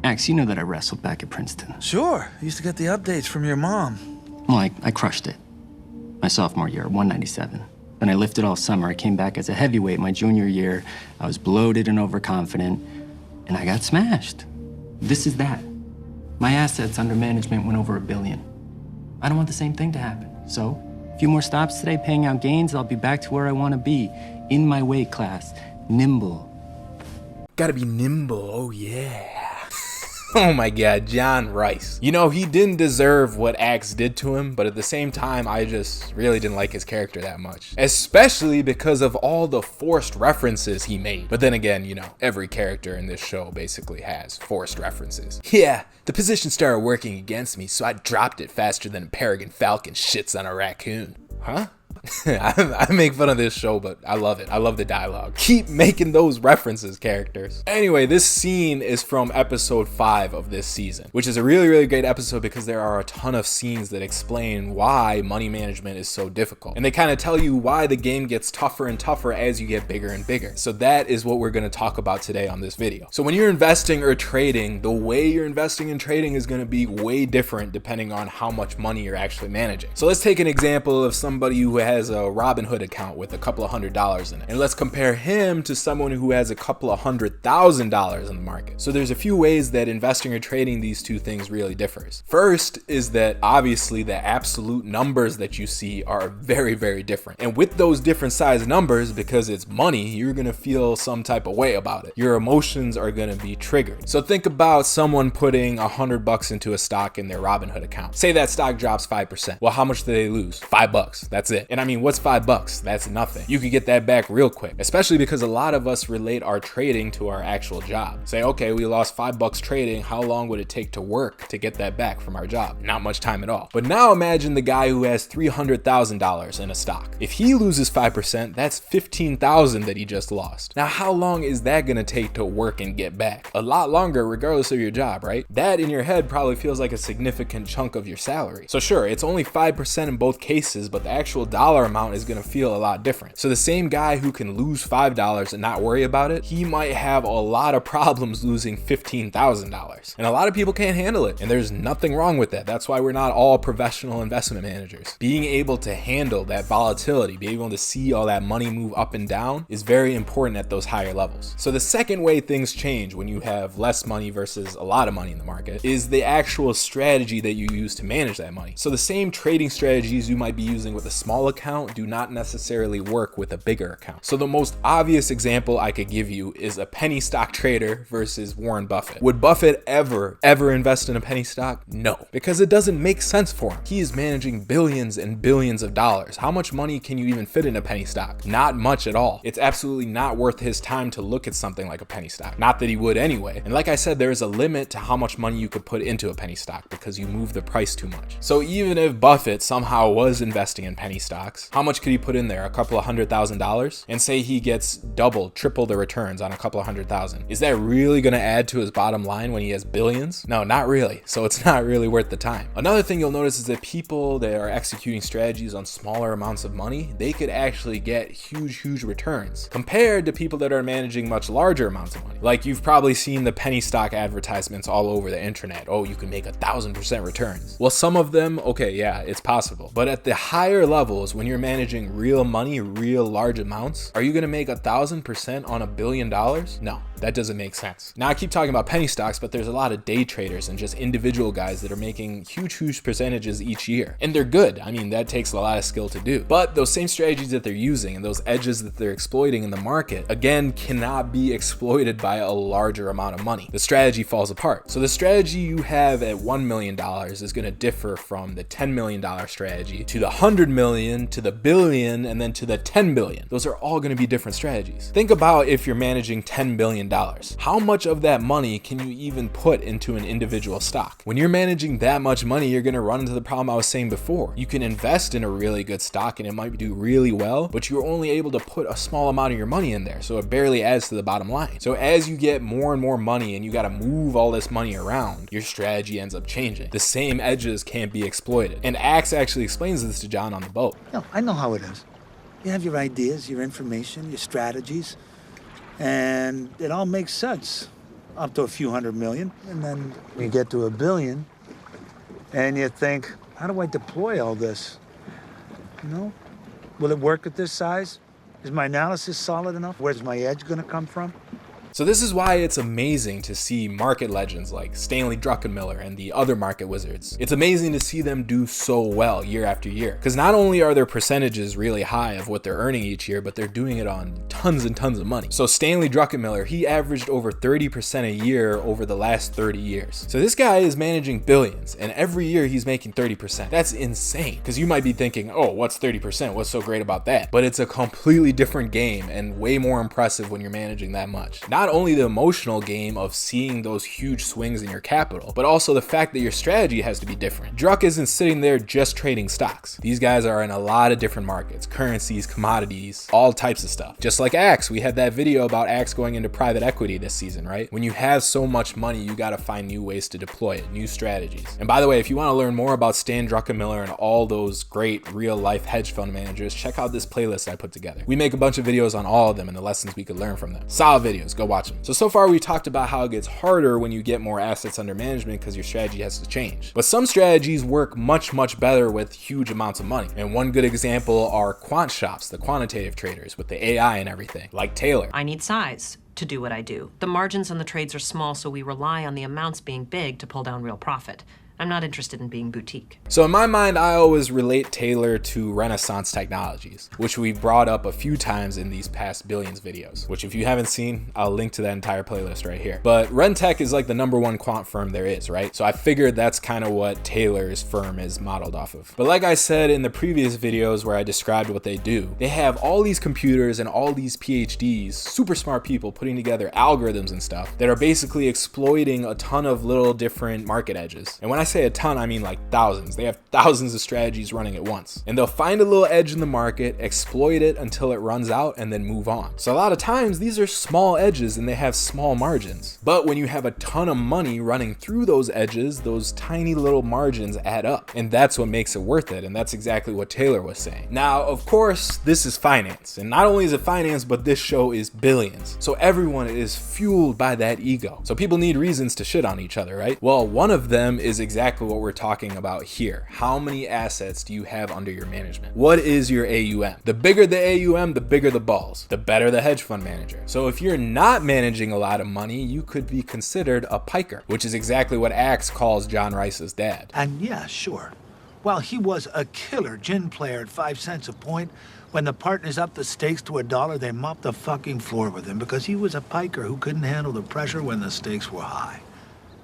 Max, you know that I wrestled back at Princeton. Sure. I used to get the updates from your mom. Well, I crushed it. My sophomore year, 197. Then I lifted all summer. I came back as a heavyweight my junior year. I was bloated and overconfident, and I got smashed. This is that. My assets under management went over $1 billion. I don't want the same thing to happen. So, a few more stops today, paying out gains, I'll be back to where I want to be, in my weight class, nimble. Gotta be nimble, oh yeah. Oh my god, John Rice. You know, he didn't deserve what Axe did to him, but at the same time, I just really didn't like his character that much. Especially because of all the forced references he made. But then again, you know, every character in this show basically has forced references. Yeah, the position started working against me, so I dropped it faster than a peregrine falcon shits on a raccoon. Huh? I make fun of this show, but I love it. I love the dialogue. Keep making those references, characters. Anyway, this scene is from episode 5 of this season, which is a really, really great episode because there are a ton of scenes that explain why money management is so difficult. And they kind of tell you why the game gets tougher and tougher as you get bigger and bigger. So that is what we're going to talk about today on this video. So when you're investing or trading, the way you're investing and trading is going to be way different depending on how much money you're actually managing. So let's take an example of somebody who has a Robinhood account with a couple of $100s in it. And let's compare him to someone who has a couple of $100,000 in the market. So there's a few ways that investing or trading these two things really differs. First is that obviously the absolute numbers that you see are very, very different. And with those different size numbers, because it's money, you're gonna feel some type of way about it. Your emotions are gonna be triggered. So think about someone putting $100 into a stock in their Robinhood account. Say that stock drops 5%. Well, how much do they lose? $5. That's it. And I mean, what's $5? That's nothing. You could get that back real quick, especially because a lot of us relate our trading to our actual job. Say, okay, we lost $5 trading. How long would it take to work to get that back from our job? Not much time at all. But now imagine the guy who has $300,000 in a stock. If he loses 5%, that's $15,000 that he just lost. Now, how long is that gonna take to work and get back? A lot longer, regardless of your job, right? That in your head probably feels like a significant chunk of your salary. So sure, it's only 5% in both cases, but the actual dollar amount is going to feel a lot different. So the same guy who can lose $5 and not worry about it, he might have a lot of problems losing $15,000. And a lot of people can't handle it. And there's nothing wrong with that. That's why we're not all professional investment managers. Being able to handle that volatility, being able to see all that money move up and down is very important at those higher levels. So the second way things change when you have less money versus a lot of money in the market is the actual strategy that you use to manage that money. So the same trading strategies you might be using with a small account do not necessarily work with a bigger account. So the most obvious example I could give you is a penny stock trader versus Warren Buffett. Would Buffett ever invest in a penny stock? No, because it doesn't make sense for him. He is managing billions and billions of dollars. How much money can you even fit in a penny stock? Not much at all. It's absolutely not worth his time to look at something like a penny stock. Not that he would anyway. And like I said, there is a limit to how much money you could put into a penny stock because you move the price too much. So even if Buffett somehow was investing in penny stocks, how much could he put in there? A couple of $100,000? And say he gets double, triple the returns on a couple of $100,000. Is that really going to add to his bottom line when he has billions? No, not really. So it's not really worth the time. Another thing you'll notice is that people that are executing strategies on smaller amounts of money, they could actually get huge returns compared to people that are managing much larger amounts of money. Like you've probably seen the penny stock advertisements all over the internet. Oh, you can make 1,000% returns. Well, some of them, okay, yeah, it's possible. But at the higher levels, when you're managing real money, real large amounts, are you going to make 1,000% on $1 billion? No, that doesn't make sense. Now I keep talking about penny stocks, but there's a lot of day traders and just individual guys that are making huge percentages each year. And they're good. I mean, that takes a lot of skill to do. But those same strategies that they're using and those edges that they're exploiting in the market, again, cannot be exploited by a larger amount of money. The strategy falls apart. So the strategy you have at $1 million is going to differ from the $10 million strategy to the $100 million to the billion and then to the 10 billion. Those are all going to be different strategies. Think about if you're managing $10 billion. How much of that money can you even put into an individual stock? When you're managing that much money, you're going to run into the problem I was saying before. You can invest in a really good stock and it might do really well, but you're only able to put a small amount of your money in there. So it barely adds to the bottom line. So as you get more and more money and you got to move all this money around, your strategy ends up changing. The same edges can't be exploited. And Axe actually explains this to John on the boat. No, I know how it is. You have your ideas, your information, your strategies, and it all makes sense up to a few hundred million. And then you get to $1 billion, and you think, how do I deploy all this? You know? Will it work at this size? Is my analysis solid enough? Where's my edge gonna come from? So this is why it's amazing to see market legends like Stanley Druckenmiller and the other market wizards. It's amazing to see them do so well year after year, because not only are their percentages really high of what they're earning each year, but they're doing it on tons and tons of money. So Stanley Druckenmiller, he averaged over 30% a year over the last 30 years. So this guy is managing billions, and every year he's making 30%. That's insane, because you might be thinking, oh, what's 30%? What's so great about that? But it's a completely different game and way more impressive when you're managing that much. Not only the emotional game of seeing those huge swings in your capital, but also the fact that your strategy has to be different. Druck isn't sitting there just trading stocks. These guys are in a lot of different markets, currencies, commodities, all types of stuff. Just like Axe, we had that video about Axe going into private equity this season, right? When you have so much money, you got to find new ways to deploy it, new strategies. And by the way, if you want to learn more about Stan Druckenmiller and all those great real life hedge fund managers, check out this playlist I put together. We make a bunch of videos on all of them and the lessons we could learn from them. Solid videos, go watch them. So far we talked about how it gets harder when you get more assets under management because your strategy has to change. But some strategies work much better with huge amounts of money. And one good example are quant shops, the quantitative traders with the AI and everything, like Taylor. I need size to do what I do. The margins on the trades are small, so we rely on the amounts being big to pull down real profit. I'm not interested in being boutique. So in my mind, I always relate Taylor to Renaissance Technologies, which we've brought up a few times in these past Billions videos, which if you haven't seen, I'll link to that entire playlist right here. But Rentech is like the #1 quant firm there is, right? So I figured that's kind of what Taylor's firm is modeled off of. But like I said in the previous videos where I described what they do, they have all these computers and all these PhDs, super smart people putting together algorithms and stuff that are basically exploiting a ton of little different market edges. And when I say a ton, I mean like thousands. They have thousands of strategies running at once, and they'll find a little edge in the market, exploit it until it runs out, and then move on. So a lot of times these are small edges and they have small margins. But when you have a ton of money running through those edges, those tiny little margins add up, and that's what makes it worth it. And that's exactly what Taylor was saying. Now, of course, this is finance, and not only is it finance, but this show is billions. So everyone is fueled by that ego. So people need reasons to shit on each other, right? Well, one of them is exactly what we're talking about here. How many assets do you have under your management? What is your AUM? The bigger the AUM, the bigger the balls, the better the hedge fund manager. So if you're not managing a lot of money, you could be considered a piker, which is exactly what Axe calls John Rice's dad. And yeah, sure. While he was a killer gin player at 5 cents a point, when the partners upped the stakes to $1, they mopped the fucking floor with him because he was a piker who couldn't handle the pressure when the stakes were high.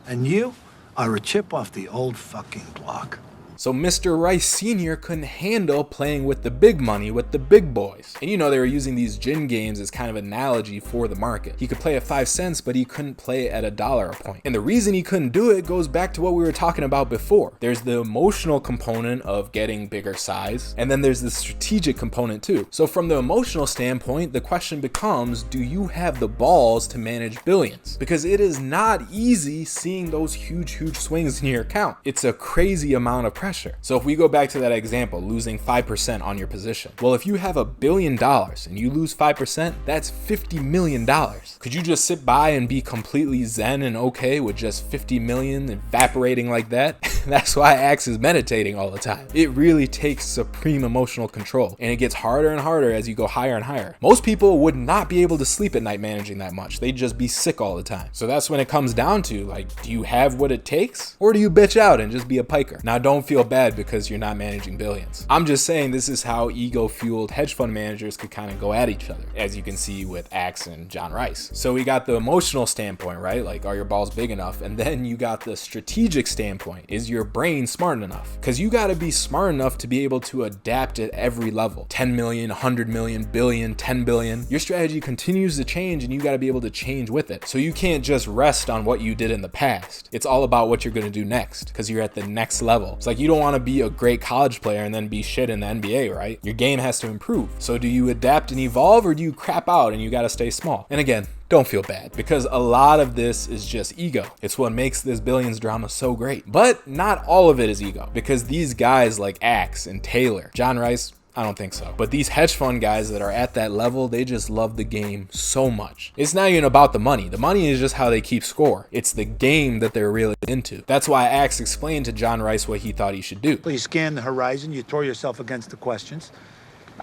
And you are a chip off the old fucking block. So Mr. Rice Sr. couldn't handle playing with the big money with the big boys. And you know, they were using these gin games as kind of an analogy for the market. He could play at 5 cents, but he couldn't play at $1 a point. And the reason he couldn't do it goes back to what we were talking about before. There's the emotional component of getting bigger size, and then there's the strategic component too. So from the emotional standpoint, the question becomes, do you have the balls to manage billions? Because it is not easy seeing those huge swings in your account. It's a crazy amount of pressure. So if we go back to that example, losing 5% on your position. Well, if you have $1 billion and you lose 5%, that's $50 million. Could you just sit by and be completely zen and okay with just 50 million evaporating like that? That's why Axe is meditating all the time. It really takes supreme emotional control, and it gets harder and harder as you go higher and higher. Most people would not be able to sleep at night managing that much. They'd just be sick all the time. So that's when it comes down to, like, do you have what it takes, or do you bitch out and just be a piker? Now, don't feel bad because you're not managing billions. I'm just saying this is how ego-fueled hedge fund managers could kind of go at each other, as you can see with Axe and John Rice. So we got the emotional standpoint, right? Like, are your balls big enough? And then you got the strategic standpoint. Is your brain smart enough? Because you got to be smart enough to be able to adapt at every level. 10 million, 100 million, billion, 10 billion. Your strategy continues to change, and you got to be able to change with it. So you can't just rest on what you did in the past. It's all about what you're going to do next, because you're at the next level. It's like you don't want to be a great college player and then be shit in the NBA, right? Your game has to improve. So do you adapt and evolve, or do you crap out and you got to stay small? And again, don't feel bad, because a lot of this is just ego. It's what makes this billions drama so great. But not all of it is ego, because these guys like Axe and Taylor, John Rice, I don't think so. But these hedge fund guys that are at that level, they just love the game so much. It's not even about the money. The money is just how they keep score. It's the game that they're really into. That's why Axe explained to John Rice what he thought he should do. You scan the horizon, you throw yourself against the questions,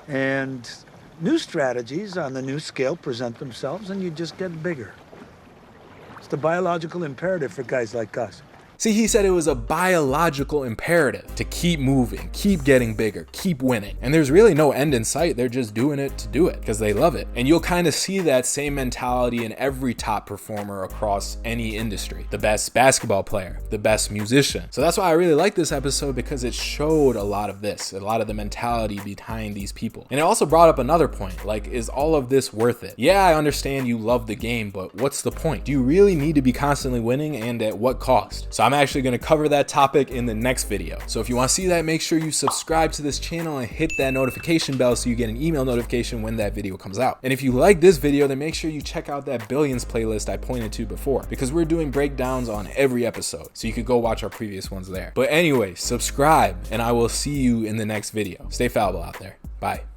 and new strategies on the new scale present themselves, and you just get bigger. It's the biological imperative for guys like us. See, he said it was a biological imperative to keep moving, keep getting bigger, keep winning. And there's really no end in sight. They're just doing it to do it because they love it. And you'll kind of see that same mentality in every top performer across any industry. The best basketball player, the best musician. So that's why I really like this episode, because it showed a lot of this, a lot of the mentality behind these people. And it also brought up another point, like, is all of this worth it? Yeah, I understand you love the game, but what's the point? Do you really need to be constantly winning, and at what cost? So I'm actually going to cover that topic in the next video. So if you want to see that, make sure you subscribe to this channel and hit that notification bell so you get an email notification when that video comes out. And if you like this video, then make sure you check out that Billions playlist I pointed to before, because we're doing breakdowns on every episode. So you could go watch our previous ones there. But anyway, subscribe, and I will see you in the next video. Stay fallible out there. Bye.